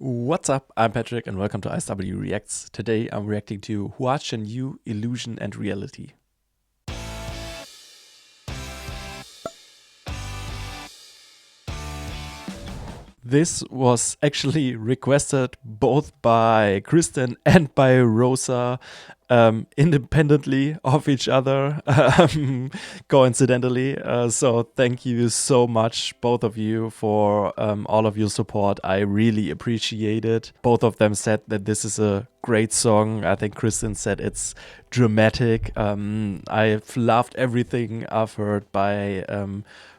What's up? I'm Patrick and welcome to ISW Reacts. Today I'm reacting to Hua Chenyu, Illusion and Reality. This was actually requested both by Kristen and by Rosa independently of each other, coincidentally. So thank you so much, both of you, for all of your support. I really appreciate it. Both of them said that this is a great song. I think Kristen said it's dramatic. I've loved everything I've heard by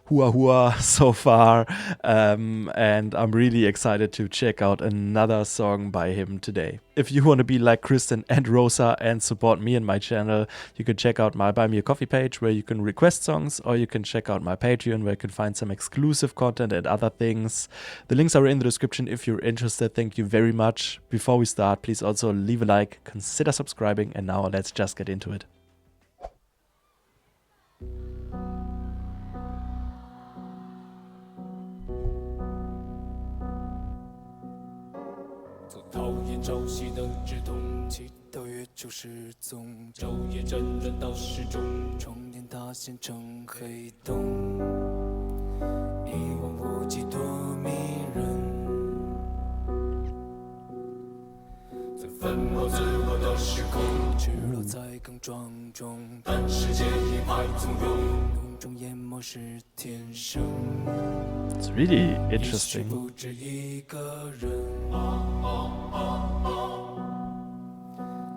Hua so far, and I'm really excited to check out another song by him today. If you want to be like Kristen and Rosa and support me and my channel, you can check out my Buy Me a Coffee page where you can request songs, or you can check out my Patreon where you can find some exclusive content and other things. The links are in the description if you're interested. Thank you very much. Before we start, please also leave a like, consider subscribing, and now let's just get into it.讨厌朝夕的直通，祈祷月球失踪，昼夜辗转到始终，重点塌陷成黑洞，一望无际多迷人，在粉墨自我的时空，赤裸在刚撞中，但世界一派从容，浓中淹没是天生。It's really interesting. 不止一个人。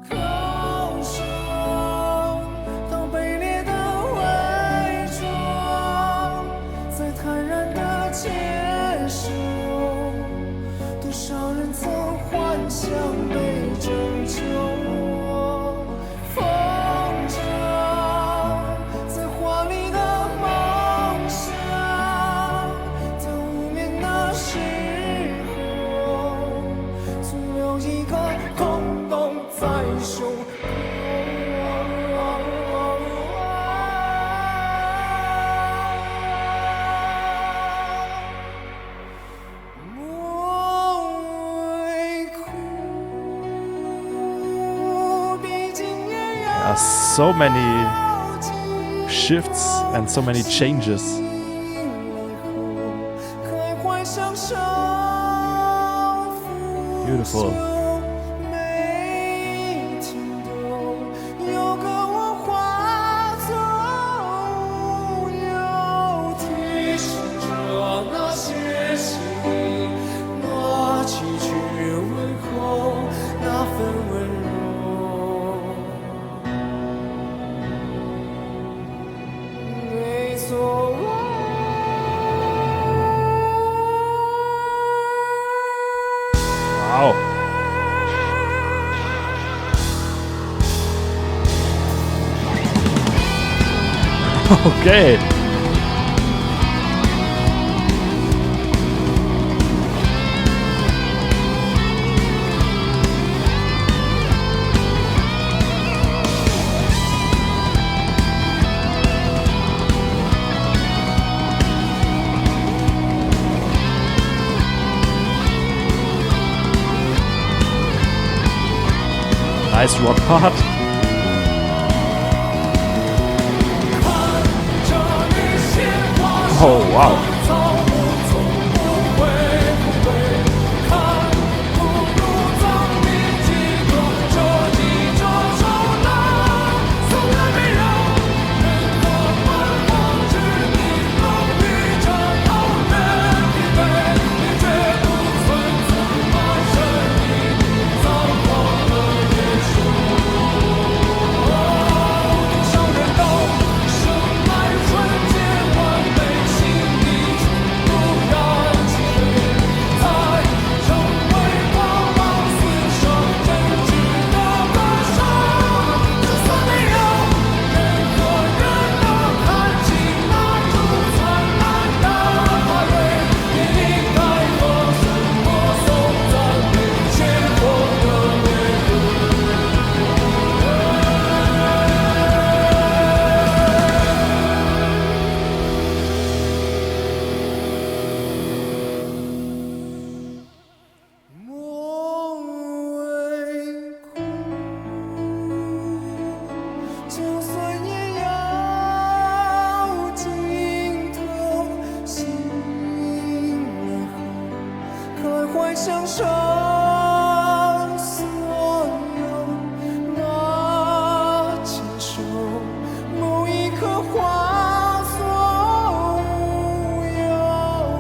高声当卑劣的伪装，在坦然的接受，多少人曾幻想被拯救。风筝在华丽的梦想，在无眠的时候，总留一个空洞在胸口。There are so many shifts and so many changes. Beautiful. Wow. Okay. Nice rock part. Oh wow. 享受所有，那坚守某一刻化作无有，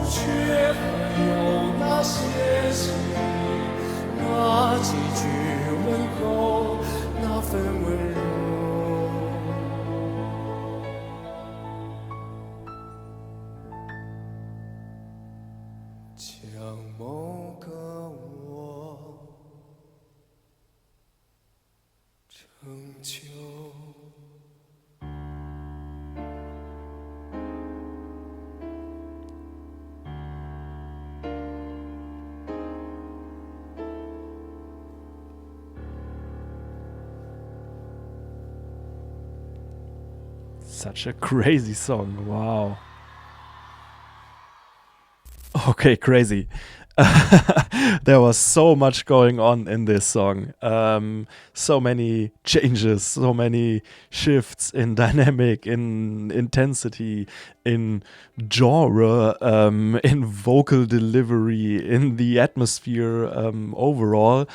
却还有那些心意，那几句问候，那份温柔。将某个我成就。Such a crazy song. Wow. Okay, crazy. There was so much going on in this song. So many changes, so many shifts in dynamic, in intensity, in genre, in vocal delivery, in the atmosphere overall.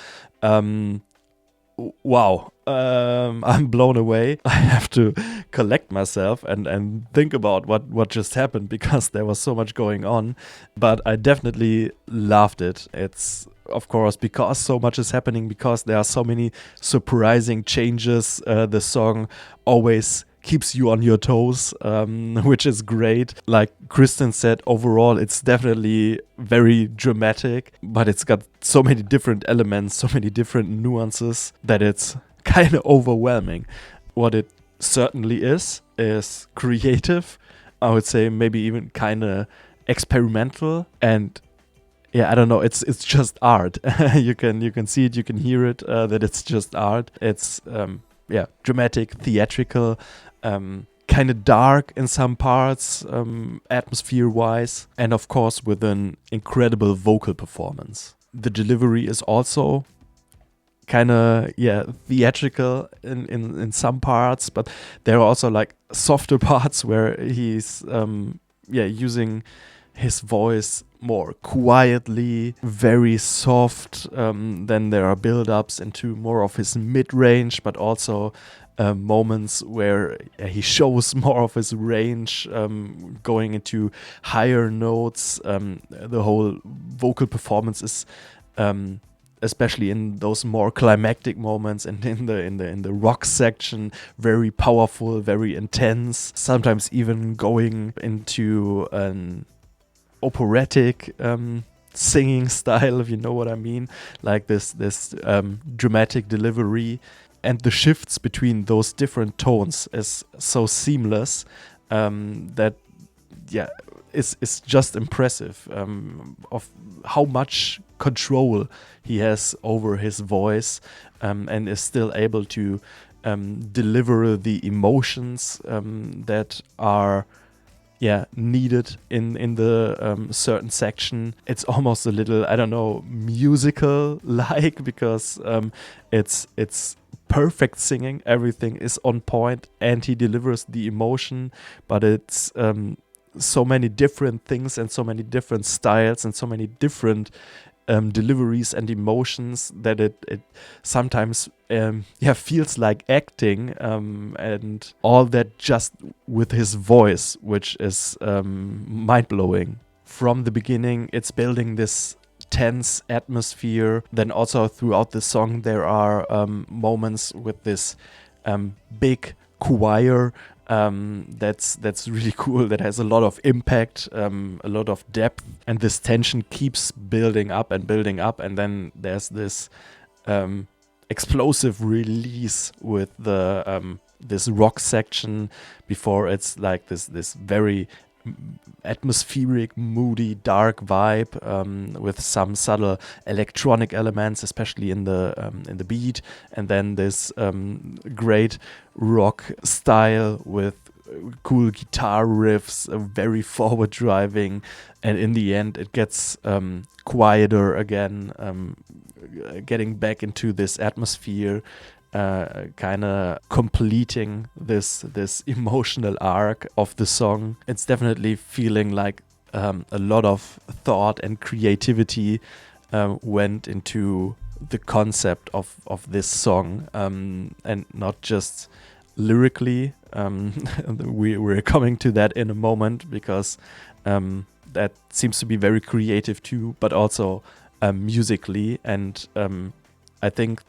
Wow. I'm blown away. I have to collect myself and think about what just happened, because there was so much going on. But I definitely loved it. It's, of course, because so much is happening, because there are so many surprising changes. The song always keeps you on your toes, which is great. Like Kristen said, overall, it's definitely very dramatic, but it's got so many different elements, so many different nuances that it's kind of overwhelming. What it certainly is creative. I would say maybe even kind of experimental, and yeah, I don't know. It's just art. you can see it, you can hear it. That it's just art. It's dramatic, theatrical, kind of dark in some parts, atmosphere-wise, and of course with an incredible vocal performance. The delivery is also kind of theatrical in some parts, but there are also like softer parts where he's using his voice more quietly, very soft. Then there are build-ups into more of his mid-range, but also moments where he shows more of his range, going into higher notes. The whole vocal performance is especially in those more climactic moments and in the rock section, very powerful, very intense, sometimes even going into an operatic singing style, if you know what I mean, like this dramatic delivery. And the shifts between those different tones is so seamless that it's just impressive of how much control he has over his voice, and is still able to deliver the emotions that are needed in the certain section. It's almost a little, I don't know, musical-like, because it's perfect singing. Everything is on point and he delivers the emotion, but it's so many different things and so many different styles and so many different deliveries and emotions that it sometimes feels like acting, and all that just with his voice, which is mind-blowing. From the beginning, it's building this tense atmosphere. Then also throughout the song there are moments with this big choir that's really cool, that has a lot of impact, a lot of depth, and this tension keeps building up, and then there's this explosive release with the this rock section before it's like this very atmospheric, moody, dark vibe, with some subtle electronic elements, especially in the beat, and then this great rock style with cool guitar riffs, very forward driving, and in the end it gets quieter again, getting back into this atmosphere, kind of completing this emotional arc of the song. It's definitely feeling like a lot of thought and creativity went into the concept of this song, and not just lyrically. We're coming to that in a moment, because that seems to be very creative too, but also musically. And I think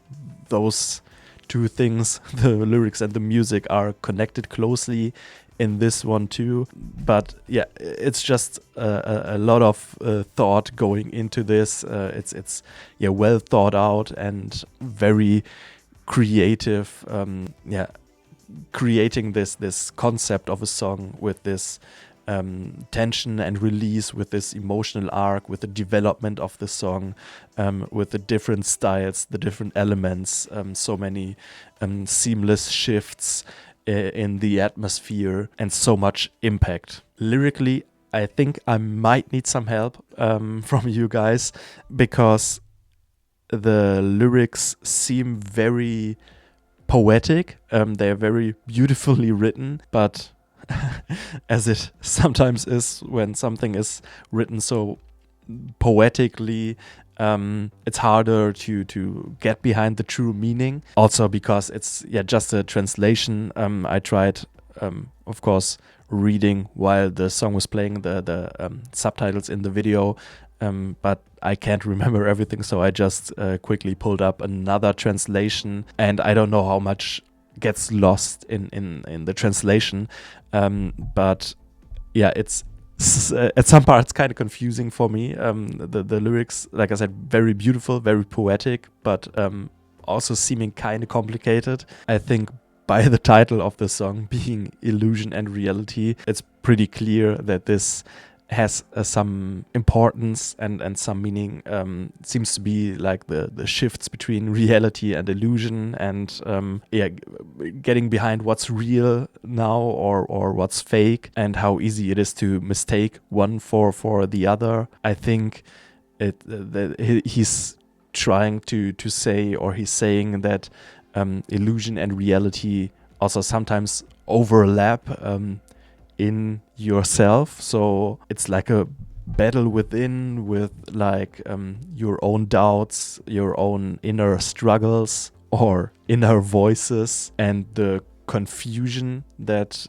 those two things, the lyrics and the music, are connected closely in this one too. But yeah, it's just a lot of thought going into this. It's well thought out and very creative. Creating this concept of a song with this tension and release, with this emotional arc, with the development of the song, with the different styles, the different elements, so many seamless shifts in the atmosphere, and so much impact. Lyrically, I think I might need some help from you guys, because the lyrics seem very poetic. They're very beautifully written, but as it sometimes is when something is written so poetically, it's harder to get behind the true meaning. Also because it's just a translation. I tried, of course, reading while the song was playing the subtitles in the video, but I can't remember everything, so I just quickly pulled up another translation, and I don't know how much gets lost in the translation, but yeah, it's at some parts kind of confusing for me. The lyrics, like I said, very beautiful, very poetic, but also seeming kind of complicated. I think by the title of the song being Illusion and Reality, it's pretty clear that this has some importance and some meaning. Seems to be like the shifts between reality and illusion, and getting behind what's real now or what's fake, and how easy it is to mistake one for the other. I think he's trying to say, or he's saying that illusion and reality also sometimes overlap in yourself. So it's like a battle within, with like your own doubts, your own inner struggles or inner voices, and the confusion that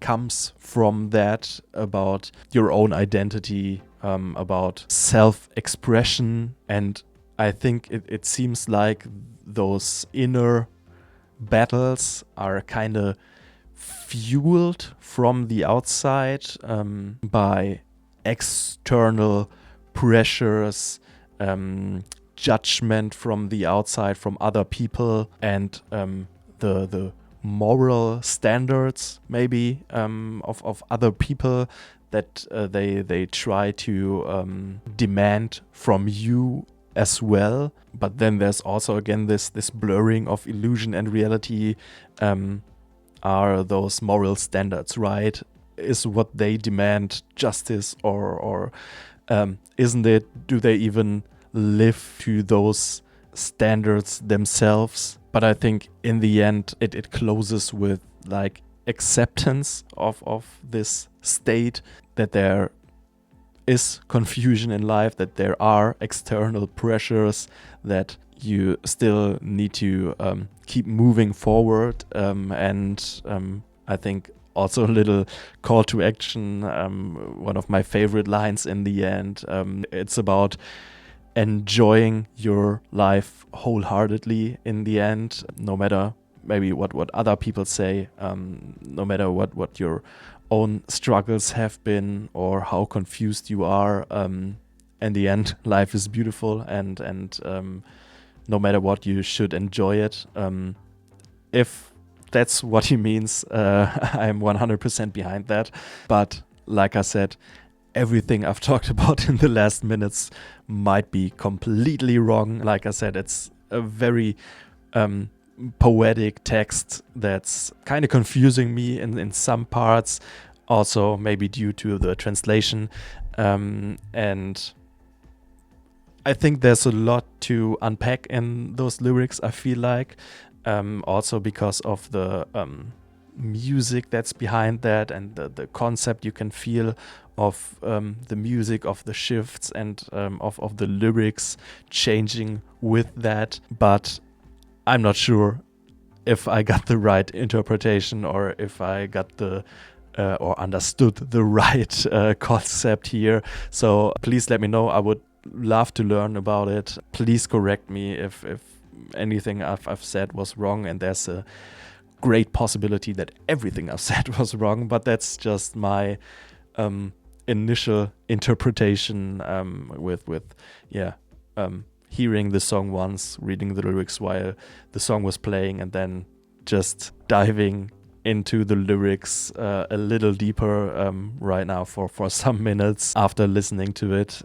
comes from that, about your own identity, about self-expression. And I think it seems like those inner battles are kind of fueled from the outside by external pressures, judgment from the outside, from other people, and the moral standards maybe of other people that they try to demand from you as well. But then there's also again this blurring of illusion and reality. Are those moral standards right? Is what they demand justice, or isn't it? Do they even live to those standards themselves? But I think in the end it closes with like acceptance of this state, that there is confusion in life, that there are external pressures, that you still need to keep moving forward, and I think also a little call to action. One of my favorite lines in the end, it's about enjoying your life wholeheartedly in the end, no matter maybe what other people say, no matter what your own struggles have been or how confused you are. In the end, life is beautiful, and no matter what, you should enjoy it. If that's what he means, I'm 100% behind that. But like I said, everything I've talked about in the last minutes might be completely wrong. Like I said, it's a very poetic text that's kind of confusing me in some parts, also maybe due to the translation, and I think there's a lot to unpack in those lyrics, I feel like, also because of the music that's behind that, and the concept you can feel of the music, of the shifts, and of the lyrics changing with that. But I'm not sure if I got the right interpretation or if I got the or understood the right concept here. So please let me know. I would love to learn about it. Please correct me if anything I've said was wrong, and there's a great possibility that everything I've said was wrong, but that's just my initial interpretation with hearing the song once, reading the lyrics while the song was playing, and then just diving into the lyrics a little deeper right now for some minutes after listening to it.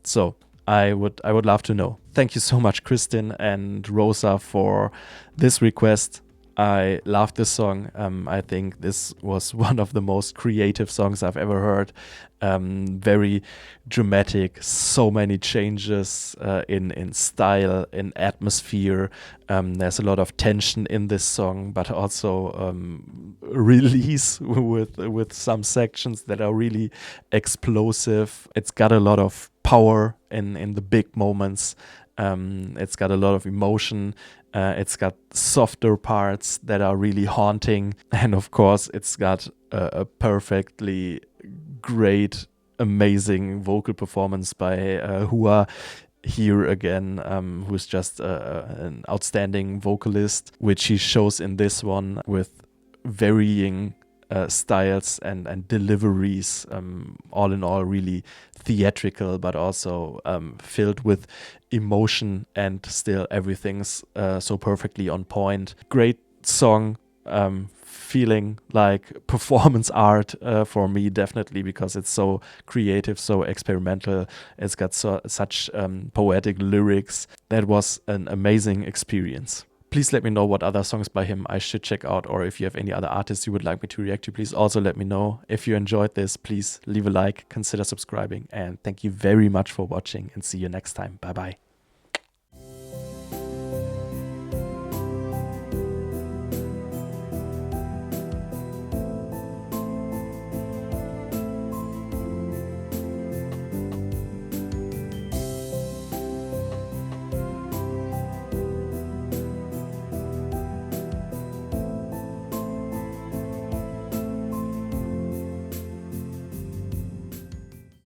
So I would love to know. Thank you so much, Kristin and Rosa, for this request. I love this song. I think this was one of the most creative songs I've ever heard. Very dramatic, so many changes in style, in atmosphere. There's a lot of tension in this song, but also release with some sections that are really explosive. It's got a lot of power in the big moments. It's got a lot of emotion. It's got softer parts that are really haunting. And of course, it's got a perfectly great, amazing vocal performance by Hua here again, who's just an outstanding vocalist, which he shows in this one with varying styles and deliveries, all in all really theatrical, but also filled with emotion, and still everything's so perfectly on point. Great song, feeling like performance art for me, definitely, because it's so creative, so experimental. It's got such poetic lyrics. That was an amazing experience. Please let me know what other songs by him I should check out, or if you have any other artists you would like me to react to, please also let me know. If you enjoyed this, please leave a like, consider subscribing, and thank you very much for watching, and see you next time. Bye bye.